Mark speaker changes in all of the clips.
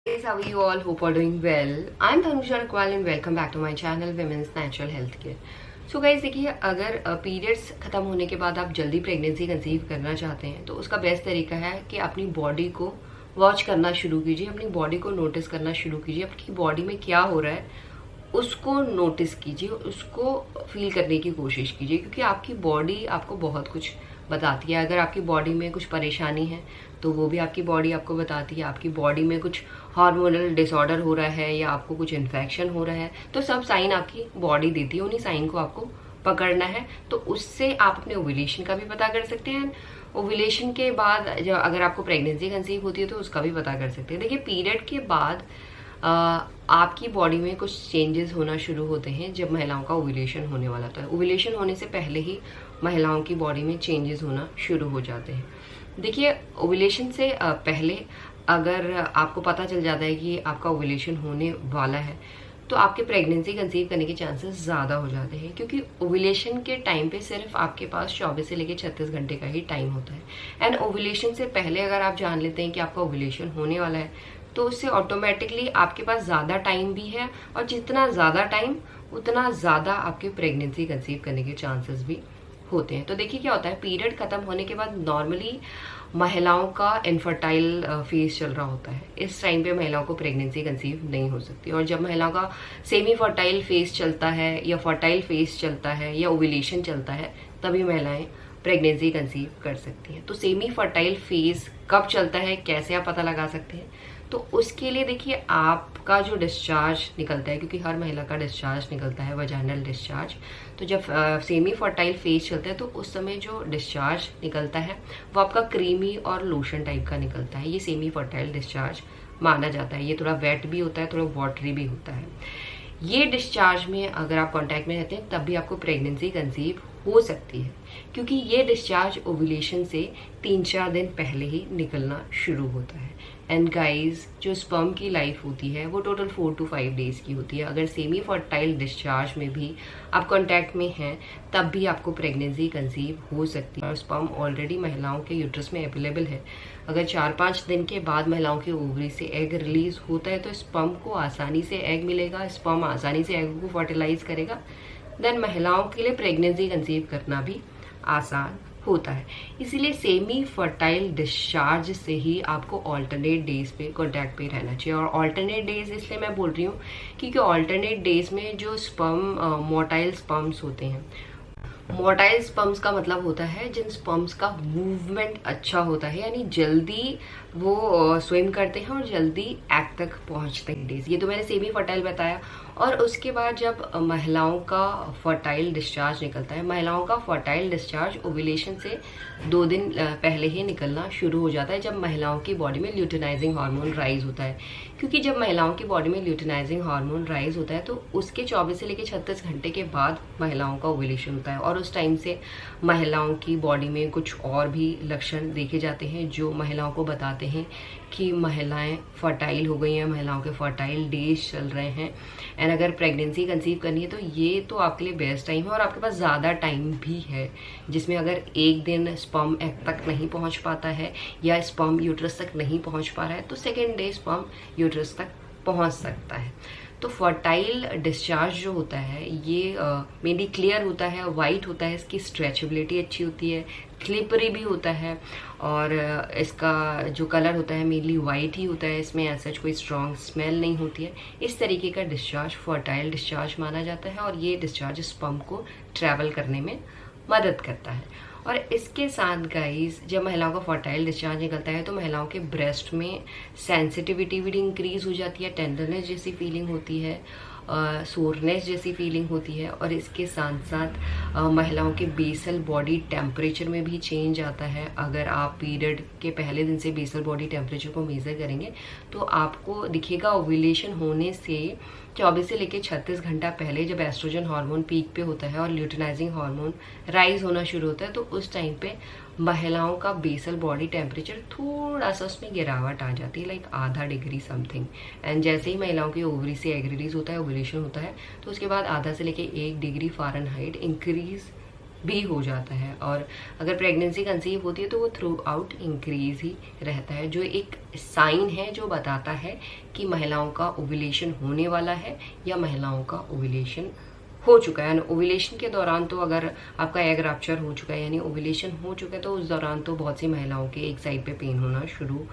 Speaker 1: Guys, how are you all? Hope are doing well. I'm Tanusha Rakwal and welcome back to my channel Women's Natural Health Care. So guys देखिए, अगर periods खत्म होने के बाद आप जल्दी pregnancy conceive करना चाहते हैं तो उसका बेस्ट तरीका है कि अपनी बॉडी को वॉच करना शुरू कीजिए, अपनी बॉडी को नोटिस करना शुरू कीजिए, आपकी बॉडी में क्या हो रहा है उसको नोटिस कीजिए, उसको फील करने की कोशिश कीजिए, क्योंकि आपकी बॉडी आपको बहुत कुछ बताती है। अगर आपकी बॉडी में कुछ परेशानी है तो वो भी आपकी बॉडी आपको बताती है। आपकी बॉडी में कुछ हार्मोनल डिसऑर्डर हो रहा है या आपको कुछ इन्फेक्शन हो रहा है तो सब साइन आपकी बॉडी देती है, उन्हीं साइन को आपको पकड़ना है। तो उससे आप अपने ओव्यूलेशन का भी पता कर सकते हैं। ओव्यूलेशन के बाद जब अगर आपको प्रेगनेंसी कंसीव होती है तो उसका भी पता कर सकते हैं। देखिए, पीरियड के बाद आपकी बॉडी में कुछ चेंजेस होना शुरू होते हैं जब महिलाओं का ओव्यूलेशन होने वाला होता है। ओव्यूलेशन होने से पहले ही महिलाओं की बॉडी में चेंजेस होना शुरू हो जाते हैं। देखिए, ओव्यूलेशन से पहले अगर आपको पता चल जाता है कि आपका ओव्यूलेशन होने वाला है तो आपके प्रेगनेंसी कंसीव करने के चांसेस ज़्यादा हो जाते हैं, क्योंकि ओव्यूलेशन के टाइम पे सिर्फ आपके पास 24 से लेकर 36 घंटे का ही टाइम होता है। एंड ओव्यूलेशन से पहले अगर आप जान लेते हैं कि आपका ओव्यूलेशन होने वाला है तो उससे ऑटोमेटिकली आपके पास ज़्यादा टाइम भी है, और जितना ज़्यादा टाइम उतना ज़्यादा आपके प्रेगनेंसी कंसीव करने के चांसेस भी होते हैं। तो देखिए क्या होता है, पीरियड खत्म होने के बाद नॉर्मली महिलाओं का इनफर्टाइल फेज चल रहा होता है। इस टाइम पे महिलाओं को प्रेगनेंसी कंसीव नहीं हो सकती, और जब महिलाओं का सेमी फर्टाइल फेज चलता है या फर्टाइल फेज चलता है या ओव्यूलेशन चलता है तभी महिलाएं प्रेगनेंसी कंसीव कर सकती हैं। तो सेमी फर्टाइल फेज कब चलता है, कैसे आप पता लगा सकते हैं? तो उसके लिए देखिए, आपका जो डिस्चार्ज निकलता है, क्योंकि हर महिला का डिस्चार्ज निकलता है वजाइनल डिस्चार्ज, तो जब सेमी फर्टाइल फेज चलता है तो उस समय जो डिस्चार्ज निकलता है वो आपका क्रीमी और लोशन टाइप का निकलता है। ये सेमी फर्टाइल डिस्चार्ज माना जाता है। ये थोड़ा वेट भी होता है, थोड़ा वाटरी भी होता है। ये डिस्चार्ज में अगर आप कांटेक्ट में रहते हैं तब भी आपको प्रेगनेंसी कंसीव हो सकती है, क्योंकि ये डिस्चार्ज ओव्यूलेशन से 3-4 दिन पहले ही निकलना शुरू होता है। एंड गाइस, जो स्पर्म की लाइफ होती है वो टोटल 4 to 5 डेज की होती है। अगर सेमी फर्टाइल डिस्चार्ज में भी आप कांटेक्ट में हैं तब भी आपको प्रेगनेंसी कंसीव हो सकती है, और स्पर्म ऑलरेडी महिलाओं के यूट्रस में अवेलेबल है। अगर 4-5 दिन के बाद महिलाओं के ओवरी से एग रिलीज होता है तो स्पर्म को आसानी से एग मिलेगा, स्पर्म आसानी से एग को फर्टिलाइज करेगा, देन महिलाओं के लिए प्रेगनेंसी कंसीव करना भी आसान होता है। इसीलिए सेमी फर्टाइल डिस्चार्ज से ही आपको ऑल्टरनेट डेज पे कॉन्टैक्ट पे रहना चाहिए। और ऑल्टरनेट डेज इसलिए मैं बोल रही हूँ क्योंकि ऑल्टरनेट डेज में जो स्पर्म मोटाइल स्पर्म्स होते हैं, मोटाइल स्पर्म्स का मतलब होता है जिन स्पर्म्स का मूवमेंट अच्छा होता है, यानी जल्दी वो स्विम करते हैं और जल्दी एग तक पहुंचते हैं डेज। ये तो मैंने सेमी फर्टाइल बताया। और उसके बाद जब महिलाओं का फर्टाइल डिस्चार्ज निकलता है, महिलाओं का फर्टाइल डिस्चार्ज ओव्यूलेशन से 2 दिन पहले ही निकलना शुरू हो जाता है, जब महिलाओं की बॉडी में ल्यूटिनाइजिंग हार्मोन राइज होता है। क्योंकि जब महिलाओं की बॉडी में ल्यूटिनाइजिंग हार्मोन राइज होता है तो उसके 24 से लेकर 36 घंटे के बाद महिलाओं का ओव्यूलेशन होता है, और उस टाइम से महिलाओं की बॉडी में कुछ और भी लक्षण देखे जाते हैं जो महिलाओं को बताते हैं कि महिलाएं फर्टाइल हो गई हैं, महिलाओं के फर्टाइल डेज चल रहे हैं। एंड अगर प्रेगनेंसी कंसीव करनी है तो ये तो आपके लिए बेस्ट टाइम है, और आपके पास ज़्यादा टाइम भी है, जिसमें अगर एक दिन स्पर्म एग तक नहीं पहुंच पाता है या स्पर्म यूट्रस तक नहीं पहुंच पा रहा है तो सेकेंड डे स्पर्म यूट्रस तक पहुंच सकता है। तो फर्टाइल डिस्चार्ज जो होता है ये मेनली क्लियर होता है, वाइट होता है, इसकी स्ट्रेचेबिलिटी अच्छी होती है, स्लिपरी भी होता है, और इसका जो कलर होता है मेनली वाइट ही होता है, इसमें ऐसा कोई स्ट्रॉन्ग स्मेल नहीं होती है। इस तरीके का डिस्चार्ज फर्टाइल डिस्चार्ज माना जाता है, और ये डिस्चार्ज स्पर्म को ट्रैवल करने में मदद करता है। और इसके साथ गाइस, जब महिलाओं का फर्टाइल डिस्चार्ज निकलता है तो महिलाओं के ब्रेस्ट में सेंसिटिविटी भी इंक्रीज हो जाती है, टेंडरनेस जैसी फीलिंग होती है, सोरनेस जैसी फीलिंग होती है, और इसके साथ साथ महिलाओं के बेसल बॉडी टेम्परेचर में भी चेंज आता है। अगर आप पीरियड के पहले दिन से बेसल बॉडी टेम्परेचर को मेज़र करेंगे तो आपको दिखेगा ओव्यूलेशन होने से 24 से लेकर 36 घंटा पहले जब एस्ट्रोजन हार्मोन पीक पे होता है और ल्यूटिनाइजिंग हार्मोन राइज होना शुरू होता है तो उस टाइम पे महिलाओं का बेसल बॉडी टेम्परेचर थोड़ा सा उसमें गिरावट आ जाती है, लाइक आधा डिग्री समथिंग। एंड जैसे ही महिलाओं की ओवरी से एग रिलीज होता है, ओव्यूलेशन होता है, तो उसके बाद आधा से लेके 1 डिग्री फ़ारेनहाइट इंक्रीज भी हो जाता है। और अगर प्रेगनेंसी कंसीव होती है तो वो थ्रू आउट इंक्रीज ही रहता है, जो एक साइन है जो बताता है कि महिलाओं का ओव्यूलेशन होने वाला है या महिलाओं का ओव्यूलेशन हो चुका है। ओव्यूलेशन के दौरान तो अगर आपका एग रप्चर हो चुका है यानी ओव्यूलेशन हो चुका है तो उस दौरान तो बहुत सी महिलाओं के एक साइड पे पेन होना शुरू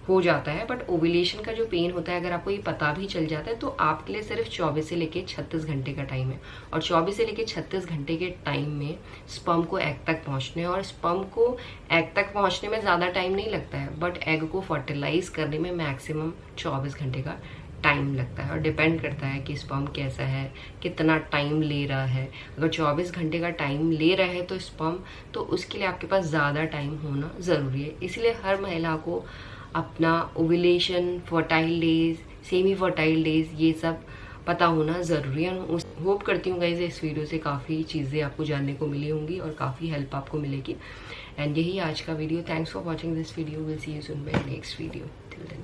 Speaker 1: हो जाता है। बट ओव्यूलेशन का जो पेन होता है अगर आपको ये पता भी चल जाता है तो आपके लिए सिर्फ 24 से लेके 36 घंटे का टाइम है, और 24 से लेके 36 घंटे के टाइम में स्पर्म को एग तक पहुंचने, और स्पर्म को एग तक पहुंचने में ज़्यादा टाइम नहीं लगता है, बट एग को फर्टिलाइज करने में मैक्सिमम 24 घंटे का टाइम लगता है। और डिपेंड करता है कि स्पर्म कैसा है, कितना टाइम ले रहा है। अगर 24 घंटे का टाइम ले रहा है तो स्पर्म, तो उसके लिए आपके पास ज़्यादा टाइम होना ज़रूरी है। इसलिए हर महिला को अपना ovulation, fertile days, semi fertile days, ये सब पता होना ज़रूरी है। होप करती हूँ गाइस इस वीडियो से काफ़ी चीज़ें आपको जानने को मिली होंगी और काफ़ी हेल्प आपको मिलेगी। एंड यही आज का video. Thanks for watching this video. Will see you soon bye next video. Till then.